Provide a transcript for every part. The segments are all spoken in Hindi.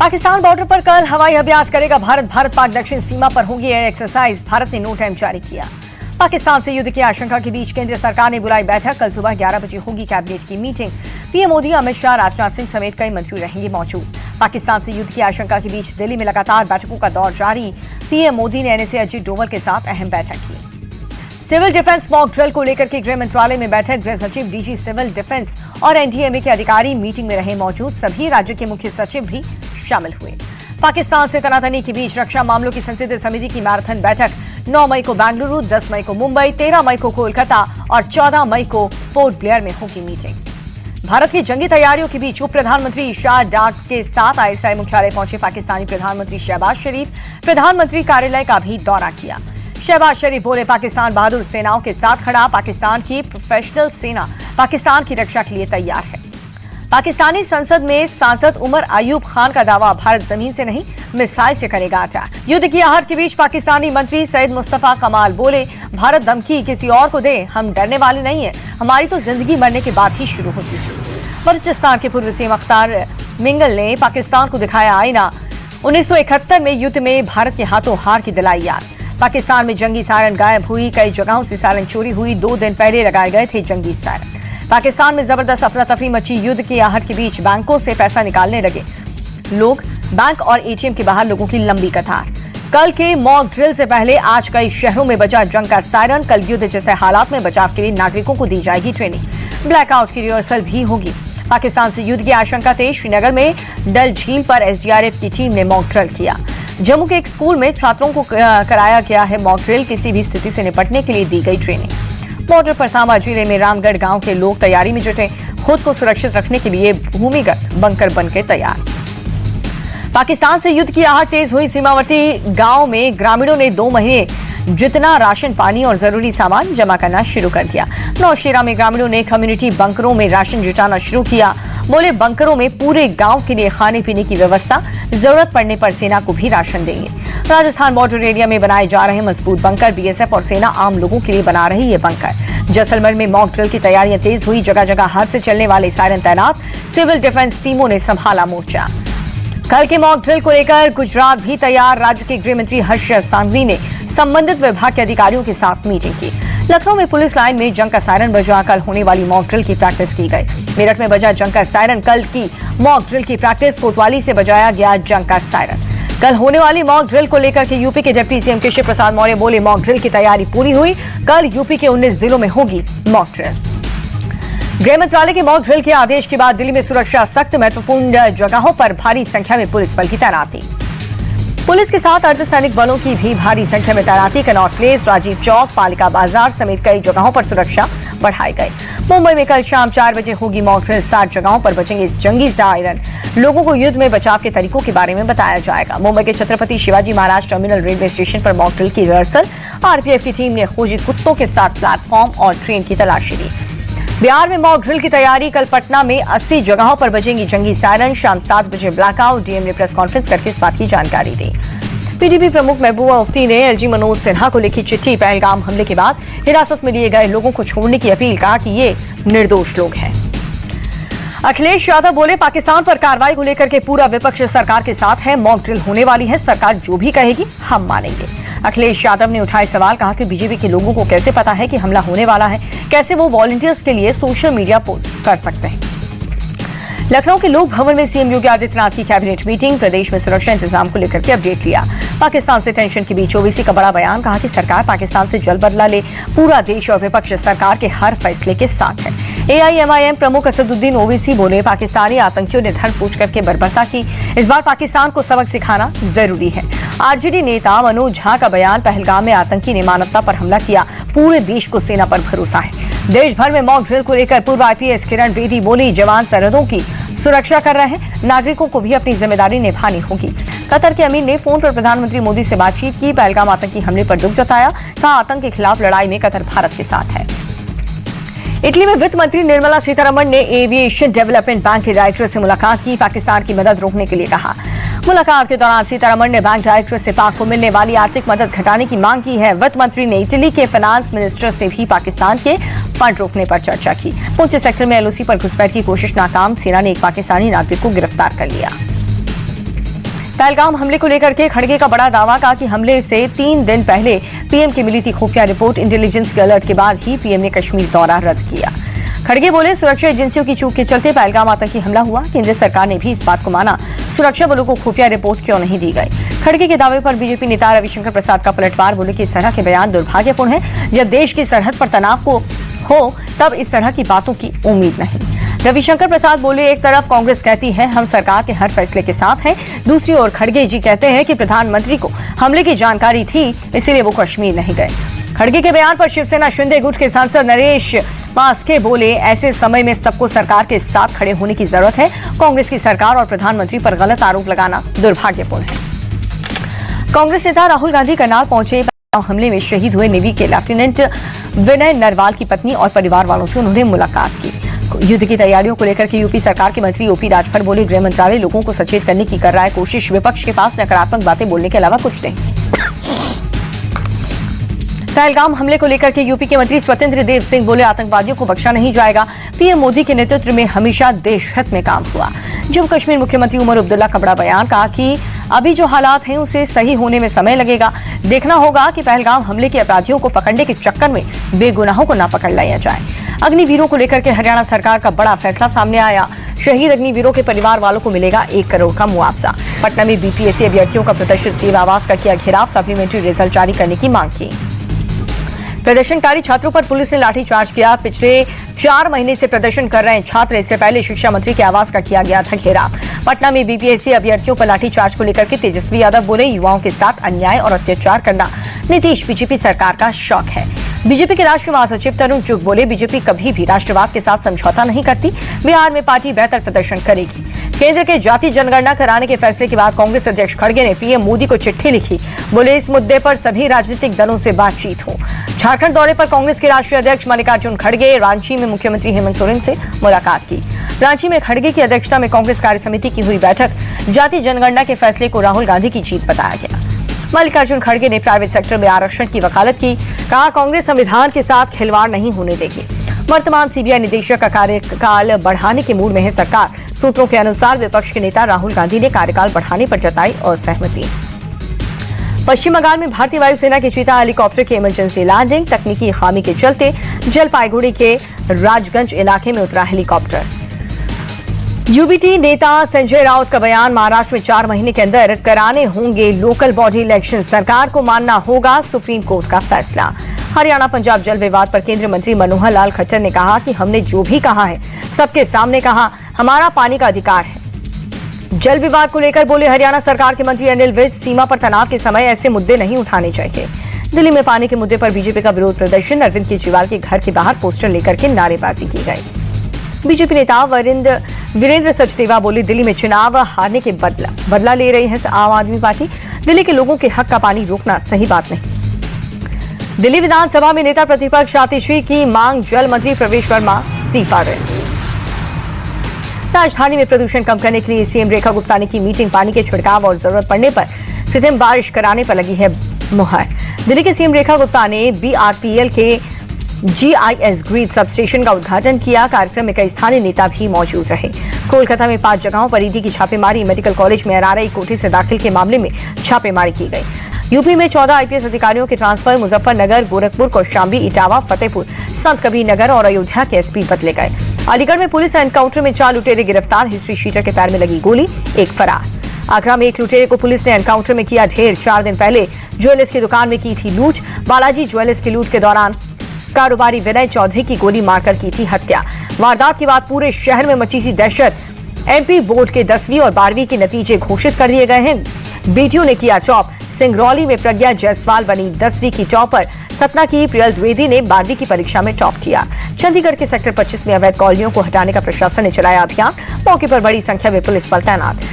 पाकिस्तान बॉर्डर पर कल हवाई अभ्यास करेगा भारत। पाक दक्षिण सीमा पर होगी एयर एक्सरसाइज। भारत ने नो टाइम जारी किया। पाकिस्तान से युद्ध की आशंका के बीच केंद्र सरकार ने बुलाई बैठक। कल सुबह 11 बजे होगी कैबिनेट की मीटिंग। पीएम मोदी, अमित शाह, राजनाथ सिंह समेत कई मंत्री रहेंगे मौजूद। पाकिस्तान से युद्ध की आशंका के बीच दिल्ली में लगातार बैठकों का दौर जारी। पीएम मोदी ने एनएसए अजीत डोवल के साथ अहम बैठक की। सिविल डिफेंस मॉक ड्रिल को लेकर के गृह मंत्रालय में बैठक। गृह सचिव, डीजी सिविल डिफेंस और एनडीएमए के अधिकारी मीटिंग में रहे मौजूद। सभी राज्य के मुख्य सचिव भी शामिल हुए। पाकिस्तान से तनातनी के बीच रक्षा मामलों की संसदीय समिति की मैराथन बैठक 9 मई को बेंगलुरु, 10 मई को मुंबई, 13 मई को कोलकाता और 14 मई को पोर्ट ब्लेयर में होगी मीटिंग। भारत की जंगी तैयारियों के बीच उप प्रधानमंत्री शाह डाक के साथ आईएसआई मुख्यालय पहुंचे पाकिस्तानी प्रधानमंत्री शहबाज शरीफ। प्रधानमंत्री कार्यालय का भी दौरा किया। शहबाज शरीफ बोले, पाकिस्तान बहादुर सेनाओं के साथ खड़ा। पाकिस्तान की प्रोफेशनल सेना पाकिस्तान की रक्षा के लिए तैयार है। पाकिस्तानी संसद में सांसद उमर अयूब खान का दावा, भारत जमीन से नहीं मिसाइल से करेगा अटैक। युद्ध की आहट के बीच पाकिस्तानी मंत्री सैयद मुस्तफा कमाल बोले, भारत धमकी किसी और को दे, हम डरने वाले नहीं है। हमारी तो जिंदगी मरने के बाद ही शुरू होती है। बलूचिस्तान के पूर्व सीएम अख्तार मिंगल ने पाकिस्तान को दिखाया आईना। 1971 में युद्ध में भारत के हाथों हार की दिलाई याद। पाकिस्तान में जंगी सायरन गायब हुई। कई जगहों से सायरन चोरी हुई। 2 दिन पहले लगाए गए थे जंगी सायरन। पाकिस्तान में जबरदस्त अफरा तफरी मची। युद्ध की आहट के बीच बैंकों से पैसा निकालने लगे लोग। बैंक और एटीएम के बाहर लोगों की लंबी कतार। कल के मॉक ड्रिल से पहले आज कई शहरों में बजा जंग का सायरन। कल युद्ध जैसे हालात में बचाव के लिए नागरिकों को दी जाएगी ट्रेनिंग। ब्लैकआउट की रिहर्सल भी होगी। पाकिस्तान से युद्ध की आशंका थे। श्रीनगर में डल झील पर एसडीआरएफ की टीम ने मॉक ड्रिल किया। जम्मू के एक स्कूल में छात्रों को कराया गया है मॉक ड्रिल। किसी भी स्थिति से निपटने के लिए दी गई ट्रेनिंग। बॉर्डर पर सांबा जिले में रामगढ़ गांव के लोग तैयारी में जुटे। खुद को सुरक्षित रखने के लिए भूमिगत बंकर बनकर तैयार। पाकिस्तान से युद्ध की आहट तेज हुई। सीमावर्ती गांव में ग्रामीणों ने 2 महीने जितना राशन, पानी और जरूरी सामान जमा करना शुरू कर दिया। नौशेरा में ग्रामीणों ने कम्युनिटी बंकरों में राशन जुटाना शुरू किया। बोले, बंकरों में पूरे गांव के लिए खाने पीने की व्यवस्था, जरूरत पड़ने पर सेना को भी राशन देंगे। राजस्थान बॉर्डर एरिया में बनाए जा रहे मजबूत बंकर। बीएसएफ और सेना आम लोगों के लिए बना रही है बंकर। जैसलमेर में मॉक ड्रिल की तैयारियां तेज हुई। जगह जगह हाथ से चलने वाले सायरन तैनात। सिविल डिफेंस टीमों ने संभाला मोर्चा। कल के मॉक ड्रिल को लेकर गुजरात भी तैयार। राज्य के गृह मंत्री हर्ष सांघवी ने संबंधित विभाग के अधिकारियों के साथ मीटिंग की। लखनऊ में पुलिस लाइन में जंग का सायरन बजा। कल होने वाली मॉक ड्रिल की प्रैक्टिस की गई। मेरठ में बजा जंग का सायरन। कल की मॉक ड्रिल की प्रैक्टिस। कोतवाली से बजाया गया जंग का सायरन। कल होने वाली मॉक ड्रिल को लेकर के यूपी के डिप्टी सीएम केशव प्रसाद मौर्य बोले, मॉक ड्रिल की तैयारी पूरी हुई। कल यूपी के 19 जिलों में होगी मॉक ड्रिल। गृह मंत्रालय के मॉक ड्रिल के आदेश के बाद दिल्ली में सुरक्षा सख्त। महत्वपूर्ण जगहों पर भारी संख्या में पुलिस बल की तैनाती। पुलिस के साथ अर्धसैनिक बलों की भी भारी संख्या में तैनाती। कनॉट प्लेस, राजीव चौक, पालिका बाजार समेत कई जगहों पर सुरक्षा बढ़ाई गई। मुंबई में कल शाम 4 बजे होगी मॉक ड्रिल। 60 जगहों पर बचेंगे जंगी सायरन। लोगों को युद्ध में बचाव के तरीकों के बारे में बताया जाएगा। मुंबई के Chhatrapati Shivaji Maharaj terminal railway station पर मॉक ड्रिल की रिहर्सल। आरपीएफ की टीम ने खोजी कुत्तों के साथ प्लेटफॉर्म और ट्रेन की तलाशी ली। बिहार में मॉक ड्रिल की तैयारी। कल पटना में 80 जगहों पर बजेंगी जंगी सायरन। शाम 7 बजे ब्लैकआउट। डीएम ने प्रेस कॉन्फ्रेंस करके इस बात की जानकारी दी। पीडीपी प्रमुख महबूबा मुफ्ती ने एलजी मनोज सिन्हा को लिखी चिट्ठी। पहलगाम हमले के बाद हिरासत में लिए गए लोगों को छोड़ने की अपील। कहा कि ये निर्दोष लोग हैं। अखिलेश यादव बोले, पाकिस्तान पर कार्रवाई को लेकर के पूरा विपक्ष सरकार के साथ है। मॉक ड्रिल होने वाली है। सरकार जो भी कहेगी हम मानेंगे। अखिलेश यादव ने उठाए सवाल। कहा कि बीजेपी के लोगों को कैसे पता है कि हमला होने वाला है? कैसे वो वॉलंटियर्स के लिए सोशल मीडिया पोस्ट कर सकते हैं? लखनऊ के लोक भवन में सीएम योगी आदित्यनाथ की कैबिनेट मीटिंग। प्रदेश में सुरक्षा इंतजाम को लेकर के अपडेट लिया। पाकिस्तान से टेंशन के बीच ओवैसी का बड़ा बयान। कहा कि सरकार पाकिस्तान से जल्द बदला ले। पूरा देश और विपक्ष सरकार के हर फैसले के साथ है। एआईएमआईएम प्रमुख असदुद्दीन ओवैसी बोले, पाकिस्तानी आतंकियों ने धर पूछ करके बर्बरता की। इस बार पाकिस्तान को सबक सिखाना जरूरी है। आरजेडी नेता मनोज झा का बयान। पहलगाम में आतंकी ने मानवता पर हमला किया। पूरे देश को सेना पर भरोसा है। देश भर में मॉक ड्रिल को लेकर पूर्व आईपीएस किरण बेदी बोली, जवान सरहदों की सुरक्षा कर रहे हैं। नागरिकों को भी अपनी जिम्मेदारी निभानी होगी। कतर के अमीर ने फोन पर प्रधानमंत्री मोदी से बातचीत की। पहलगाम आतंकी हमले पर दुख जताया। कहा, आतंक के खिलाफ लड़ाई में कतर भारत के साथ है। इटली में वित्त मंत्री निर्मला सीतारमण ने एविएशन डेवलपमेंट बैंक के डायरेक्टर से मुलाकात की। पाकिस्तान की मदद रोकने के लिए कहा। मुलाकात के दौरान सीतारमण ने बैंक डायरेक्टर से पाक को मिलने वाली आर्थिक मदद घटाने की मांग की है। वित्त मंत्री ने इटली के फाइनेंस मिनिस्टर से भी पाकिस्तान के फंड रोकने पर चर्चा की। पुंछ सेक्टर में एलओसी पर घुसपैठ की कोशिश नाकाम। सेना ने एक पाकिस्तानी नागरिक को गिरफ्तार कर लिया। पहलगाम हमले को लेकर के खड़गे का बड़ा दावा कहा कि हमले से 3 दिन पहले पीएम की मिली थी खुफिया रिपोर्ट। इंटेलिजेंस के अलर्ट के बाद ही पीएम ने कश्मीर दौरा रद्द किया। खड़गे बोले, सुरक्षा एजेंसियों की चूक के चलते पहलगाम आतंकी हमला हुआ। केंद्र सरकार ने भी इस बात को माना, सुरक्षा बलों को खुफिया रिपोर्ट क्यों नहीं दी गई। खड़गे के दावे पर बीजेपी नेता रविशंकर प्रसाद का पलटवार। बोले कि इस तरह के बयान दुर्भाग्यपूर्ण है। जब देश की सरहद पर तनाव को हो तब इस तरह की बातों की उम्मीद नहीं। रविशंकर प्रसाद बोले, एक तरफ कांग्रेस कहती है हम सरकार के हर फैसले के साथ हैं, दूसरी ओर खड़गे जी कहते हैं कि प्रधानमंत्री को हमले की जानकारी थी, इसीलिए वो कश्मीर नहीं गए। खड़गे के बयान पर शिवसेना शिंदे गुट के सांसद नरेश पासके बोले, ऐसे समय में सबको सरकार के साथ खड़े होने की जरूरत है। कांग्रेस की सरकार और प्रधानमंत्री पर गलत आरोप लगाना दुर्भाग्यपूर्ण है। कांग्रेस नेता राहुल गांधी करनाल पहुंचे। हमले में शहीद हुए नेवी के लेफ्टिनेंट विनय नरवाल की पत्नी और परिवार वालों से उन्होंने मुलाकात की। युद्ध की तैयारियों को लेकर के यूपी सरकार के मंत्री ओपी राजभर बोले, गृह मंत्रालय लोगों को सचेत करने की कर रहा है कोशिश, विपक्ष के पास नकारात्मक बातें बोलने के अलावा कुछ नहीं। पहलगाम हमले को लेकर के यूपी के मंत्री स्वतंत्र देव सिंह बोले, आतंकवादियों को बख्शा नहीं जाएगा। पीएम मोदी के नेतृत्व में हमेशा देश हित में काम हुआ। जम्मू कश्मीर मुख्यमंत्री उमर अब्दुल्ला का बड़ा बयान, कहा कि अभी जो हालात हैं उसे सही होने में समय लगेगा। देखना होगा कि पहलगाम हमले के अपराधियों को पकड़ने के चक्कर में बेगुनाहों को ना पकड़ लिया जाए। अग्निवीरों को लेकर के हरियाणा सरकार का बड़ा फैसला सामने आया। शहीद अग्निवीरों के परिवार वालों को मिलेगा 1 करोड़ का मुआवजा। पटना में बीपीएससी अभ्यर्थियों का प्रतिष्ठित सेवा आवास का किया घेराव, सप्लीमेंट्री रिजल्ट जारी करने की मांग की। प्रदर्शनकारी छात्रों पर पुलिस ने लाठीचार्ज किया। पिछले 4 महीने से प्रदर्शन कर रहे छात्र, इससे पहले शिक्षा मंत्री के आवास का किया गया था घेराव। पटना में बीपीएससी अभ्यर्थियों पर लाठीचार्ज को लेकर के तेजस्वी यादव बोले, युवाओं के साथ अन्याय और अत्याचार करना नीतीश बीजेपी सरकार का शौक है। बीजेपी के राष्ट्रीय महासचिव तरुण चुग बोले, बीजेपी कभी भी राष्ट्रवाद के साथ समझौता नहीं करती। बिहार में पार्टी बेहतर प्रदर्शन करेगी। केंद्र के जाति जनगणना कराने के फैसले के बाद कांग्रेस अध्यक्ष खड़गे ने पीएम मोदी को चिट्ठी लिखी। बोले, इस मुद्दे पर सभी राजनीतिक दलों से बातचीत हो। झारखंड दौरे पर कांग्रेस के राष्ट्रीय अध्यक्ष मल्लिकार्जुन खड़गे रांची में मुख्यमंत्री हेमंत सोरेन से मुलाकात की। रांची में खड़गे की अध्यक्षता में कांग्रेस कार्य समिति की हुई बैठक, जाति जनगणना के फैसले को राहुल गांधी की जीत बताया गया। मल्लिकार्जुन खड़गे ने प्राइवेट सेक्टर में आरक्षण की वकालत की। कहा, कांग्रेस संविधान के साथ खिलवाड़ नहीं होने देगी। वर्तमान सीबीआई निदेशक का कार्यकाल बढ़ाने के मूड में है सरकार। सूत्रों के अनुसार विपक्ष के नेता राहुल गांधी ने कार्यकाल बढ़ाने पर जताई असहमति। पश्चिम बंगाल में भारतीय वायुसेना के चीता हेलीकॉप्टर की इमरजेंसी लैंडिंग, तकनीकी खामी के चलते जलपाईगुड़ी के राजगंज इलाके में उतरा हेलीकॉप्टर। यूबीटी नेता संजय राउत का बयान, महाराष्ट्र में 4 महीने के अंदर कराने होंगे लोकल बॉडी इलेक्शन, सरकार को मानना होगा सुप्रीम कोर्ट का फैसला। हरियाणा पंजाब जल विवाद पर केंद्रीय मंत्री मनोहर लाल खट्टर ने कहा कि हमने जो भी कहा है सबके सामने कहा, हमारा पानी का अधिकार है। जल विवाद को लेकर बोले हरियाणा सरकार के मंत्री अनिल विज, सीमा पर तनाव के समय ऐसे मुद्दे नहीं उठाने चाहिए। दिल्ली में पानी के मुद्दे पर बीजेपी का विरोध प्रदर्शन, अरविंद केजरीवाल के घर के बाहर पोस्टर लेकर के नारेबाजी की गई। बीजेपी नेता वीरेंद्र सचदेवा बोले, दिल्ली में चुनाव हारने के बदला ले रही है आम आदमी पार्टी। दिल्ली के लोगों के हक का पानी रोकना सही बात नहीं। दिल्ली विधानसभा में नेता प्रतिपक्ष आतिशी की मांग, जल मंत्री प्रवेश वर्मा इस्तीफा दें। राजधानी में प्रदूषण कम करने के लिए सीएम रेखा गुप्ता ने की मीटिंग, पानी के छिड़काव और जरूरत पड़ने पर कृत्रिम बारिश कराने पर लगी है मुहर। दिल्ली के सीएम रेखा गुप्ता ने बीआरपीएल के जीआईएस ग्रिड सब स्टेशन का उद्घाटन किया। कार्यक्रम में कई स्थानीय नेता भी मौजूद रहे। कोलकाता में 5 जगहों पर ईडी की छापेमारी, मेडिकल कॉलेज में एनआरआई कोटे से दाखिल के मामले में छापेमारी की गई। यूपी में 14 आईपीएस अधिकारियों के ट्रांसफर, मुजफ्फरनगर, गोरखपुर, कौशाम्बी, इटावा, फतेहपुर, संत कबीर नगर और अयोध्या के एसपी बदले गए। अलीगढ़ में पुलिस एनकाउंटर में 4 लुटेरे गिरफ्तार, हिस्ट्री शीटर के पैर में लगी गोली, एक फरार। आगरा में 1 लुटेरे को पुलिस ने एनकाउंटर में किया ढेर। 4 दिन पहले ज्वेलर्स की दुकान में की थी लूट। बालाजी ज्वेलर्स की लूट के दौरान कारोबारी विनय चौधरी की गोली मारकर की थी हत्या। वारदात के बाद पूरे शहर में मची थी दहशत। एमपी बोर्ड के 10वीं और 12वीं के नतीजे घोषित कर दिए गए हैं। बेटियों ने किया टॉप। सिंगरौली में प्रज्ञा जायसवाल बनी 10वीं की टॉपर। सतना की प्रियल द्विवेदी ने 12वीं की परीक्षा में टॉप किया। चंडीगढ़ के सेक्टर 25 में अवैध कॉलोनियों को हटाने का प्रशासन ने चलाया अभियान। मौके पर बड़ी संख्या में पुलिस बल तैनात।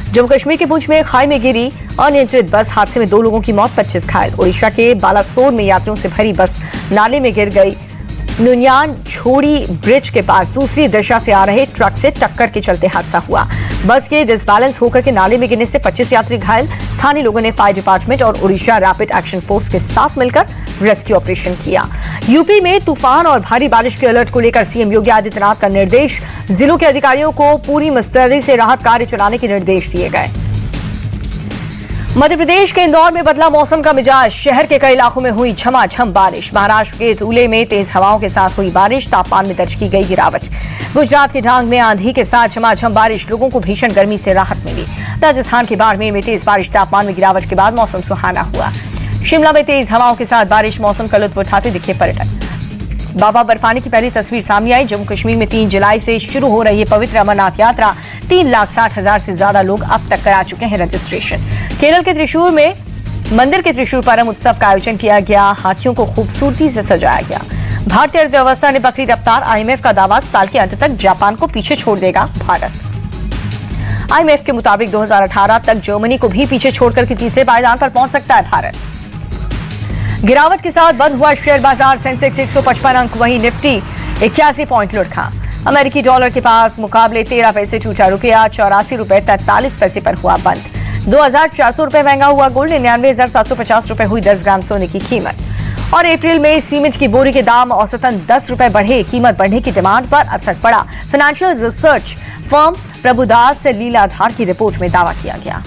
जम्मू कश्मीर के पुंछ में खाई में गिरी अनियंत्रित बस, हादसे में 2 लोगों की मौत, 25 घायल। ओडिशा के बालासोर में यात्रियों से भरी बस नाले में गिर गई। नुनियान छोड़ी ब्रिज के पास दूसरी दिशा से आ रहे ट्रक से टक्कर के चलते हादसा हुआ। बस के डिसबैलेंस होकर के नाले में गिरने से 25 यात्री घायल। स्थानीय लोगों ने फायर डिपार्टमेंट और ओडिशा रैपिड एक्शन फोर्स के साथ मिलकर रेस्क्यू ऑपरेशन किया। यूपी में तूफान और भारी बारिश के अलर्ट को लेकर सीएम योगी आदित्यनाथ का निर्देश। जिलों के अधिकारियों को पूरी मुस्तैदी से राहत कार्य चलाने के निर्देश दिए गए। मध्य प्रदेश के इंदौर में बदला मौसम का मिजाज। शहर के कई इलाकों में हुई झमाझम बारिश। महाराष्ट्र के धुले में तेज हवाओं के साथ हुई बारिश, तापमान में दर्ज की गई गिरावट। गुजरात के ढांग में आंधी के साथ झमाझम बारिश, लोगों को भीषण गर्मी से राहत मिली। राजस्थान के बाड़मेर में तेज बारिश, तापमान में गिरावट के बाद मौसम सुहाना हुआ। शिमला में तेज हवाओं के साथ बारिश, मौसम का लुत्फ उठाते दिखे पर्यटक। बाबा बर्फानी की पहली तस्वीर सामने आई। जम्मू कश्मीर में 3 जुलाई से शुरू हो रही पवित्र अमरनाथ यात्रा, 3,60,000 से ज्यादा लोग अब तक करा चुके हैं रजिस्ट्रेशन। केरल के त्रिशूर में मंदिर के त्रिशूर परम उत्सव का आयोजन किया गया। हाथियों को खूबसूरती से सजाया गया। भारतीय अर्थव्यवस्था ने पकड़ी रफ्तार। IMF का दावा, साल के अंत तक जापान को पीछे छोड़ देगा भारत। IMF के मुताबिक 2018 तक जर्मनी को भी पीछे छोड़कर के तीसरे पायदान पर पहुंच सकता है भारत। गिरावट के साथ बंद हुआ शेयर बाजार। सेंसेक्स 155 अंक, वहीं निफ्टी 81 पॉइंट लुढ़का। अमेरिकी डॉलर के पास मुकाबले 13 पैसे टूटा, रुपया 84 रुपए 43 पैसे पर हुआ बंद। 2,400 रुपए महंगा हुआ गोल्ड। 99,750 रुपए हुई 10 ग्राम सोने की कीमत। और अप्रैल में सीमेंट की बोरी के दाम औसतन 10 रुपए बढ़े। कीमत बढ़ने की डिमांड पर असर पड़ा। Financial research firm Prabhudas Lilladher की रिपोर्ट में दावा किया गया।